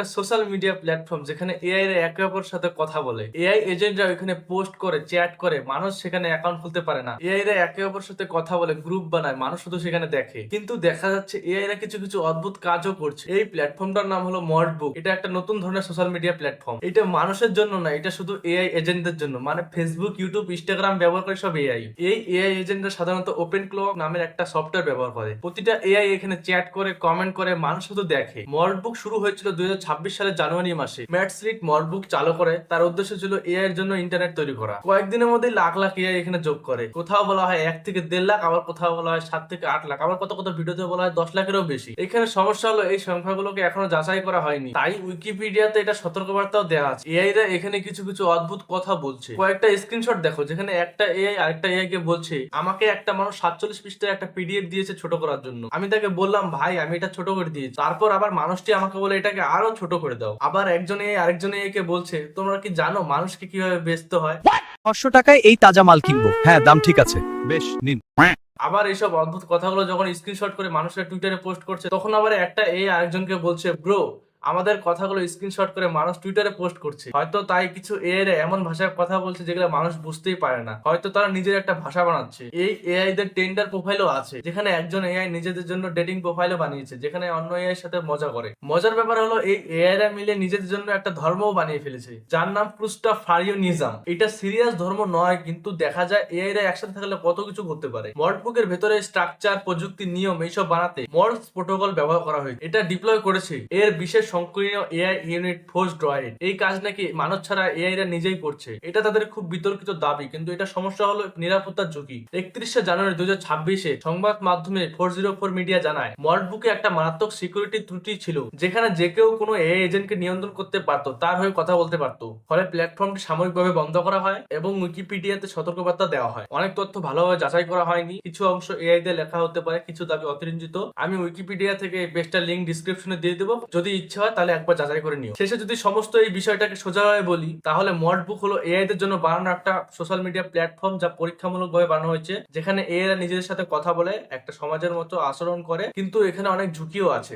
একটা social media platform যেখানে AI এর একে অপরের সাথে কথা বলে। এআই এজেন্টরা ওখানে পোস্ট করে, চ্যাট করে, মানুষ সেখানে অ্যাকাউন্ট খুলতে পারে না। এআই রা একে অপরের সাথে কথা বলে, গ্রুপ বানায়, মানুষ শুধু সেখানে দেখে। কিন্তু দেখা যাচ্ছে এআই রা কিছু কিছু অদ্ভুত কাজও করছে। এই প্ল্যাটফর্মটার নাম হলো মডবুক। এটা একটা নতুন ধরনের সোশ্যাল মিডিয়া প্ল্যাটফর্ম। এটা মানুষের জন্য না, এটা শুধু এআই এজেন্টদের জন্য। মানে ফেসবুক, ইউটিউব, ইনস্টাগ্রাম ব্যবহার করে সব এআই। এই এআই এজেন্টরা সাধারণত ওপেন ক্লো নামের একটা সফটওয়্যার ব্যবহার করে। প্রতিটা এআই এখানে চ্যাট করে, কমেন্ট করে, মানুষ শুধু দেখে। মডবুক শুরু হয়েছিল 2026 সালের জানুয়ারি মাসে। ম্যাট স্লিট মডবুক চালু করে। তার উদ্দেশ্য ছিল এআই এর জন্য ইন্টারনেট তৈরি করা। কয়েকদিনের মধ্যে লাখ লাখ এআই এখানে যোগ করে। কোথাও বলা হয় 1 থেকে 1.5 লাখ, আবার কোথাও বলা হয় 7 থেকে 8 লাখ, আবার কত কত ভিডিওতে বলা হয় 10 লাখেরও বেশি। এখানে সমস্যা হলো এই সংখ্যাগুলোকে এখনো যাচাই করা হয়নি, তাই উইকিপিডিয়াতে এটা সতর্কবার্তাও দেওয়া আছে। এআই রা এখানে কিছু কিছু অদ্ভুত কথা বলছে। কয়েকটা স্ক্রিনশট দেখো যেখানে একটা এআই আরেকটা এআই কে বলছে, আমাকে একটা মানুষ 47 পৃষ্ঠার একটা পিডিএফ দিয়েছে ছোট করার জন্য। আমি তাকে বললাম, ভাই আমি এটা ছোট করে দিয়েছি। তারপর আবার মানুষটি আমাকে বলে এটাকে আরো ছোট করে দাও। আবার একজন এআই আরেকজন এআই কে বলছে, তোমরা কি জানো মানুষকে কিভাবে বেচতে হয়? 500 টাকায় এই তাজা মাল কিনবো। হ্যাঁ, দাম ঠিক আছে, বেশ নিন। আবার এইসব অদ্ভুত কথাগুলো যখন স্ক্রিনশট করে মানুষরা টুইটারে পোস্ট করছে, তখন আবার একটা এআই আরেকজনকে বলছে, ব্রো আমাদের কথাগুলো স্ক্রিনশট করে মানুষ টুইটারে পোস্ট করছে। হয়তো তাই কিছু এআই রা এমন ভাষায় কথা বলছে যেগুলো মানুষ বুঝতেই পারে না। হয়তো তারা নিজের একটা ভাষা বানাচ্ছে। এই এআই দের টেন্ডার প্রোফাইলও আছে, যেখানে একজন এআই নিজেদের জন্য ডেটিং প্রোফাইলও বানিয়েছে, যেখানে অন্য এআই এর সাথে মজা করে। মজার ব্যাপার হলো এই এআই রা মিলে নিজেদের জন্য একটা ধর্মও বানিয়ে ফেলেছে, যার নাম ক্রুস্টাফারিওনিজম। এটা সিরিয়াস ধর্ম নয়, কিন্তু দেখা যায় এআই রা একসাথে থাকলে কত কিছু করতে পারে। মডবুকের ভেতরে স্ট্রাকচার, প্রযুক্তি, নিয়ম এইসব বানাতে মর্স প্রোটোকল ব্যবহার করা হয়েছে। এটা ডিপ্লয় করেছে এর বিশেষ সংকীর্ণ এআই ইউনিট ফোর্স ড্রয়েড। এই কাজ নাকি মানুষ ছাড়া এআই রা নিজেই করছে। এটা তাদের খুব বিতর্কিত দাবি, কিন্তু এটা সমস্যা হলো নিরাপত্তার ঝুঁকি। 31শে জানুয়ারি 2026-এ সংবাদ মাধ্যমে 404 মিডিয়া জানায় মডবুকে একটা মারাত্মক সিকিউরিটি ত্রুটি ছিল, যেখানে যে কেউ কোনো এআই এজেন্টকে নিয়ন্ত্রণ করতে পারতো, তার হয়ে কথা বলতে পারতো। ফলে প্ল্যাটফর্মটি সাময়িকভাবে বন্ধ করা হয় এবং উইকিপিডিয়াতে সতর্কবার্তা দেওয়া হয়। অনেক তথ্য ভালোভাবে যাচাই করা হয়নি, কিছু অংশ এআই দিয়ে লেখা হতে পারে, কিছু দাবি অতিরঞ্জিত। আমি উইকিপিডিয়া থেকে পেজটার লিংক ডিসক্রিপশনে দিয়ে দেবো, যদি ইচ্ছা হয় তাহলে একবার যাচাই করে নিও। শেষে যদি সমস্ত এই বিষয়টাকে সোজাভাবে বলি, তাহলে মডবুক হলো এআই দের জন্য বানানো একটা সোশ্যাল মিডিয়া প্ল্যাটফর্ম, যা পরীক্ষামূলকভাবে বানানো হয়েছে, যেখানে এআই রা নিজেদের সাথে কথা বলে, একটা সমাজের মতো আচরণ করে, কিন্তু এখানে অনেক ঝুঁকিও আছে।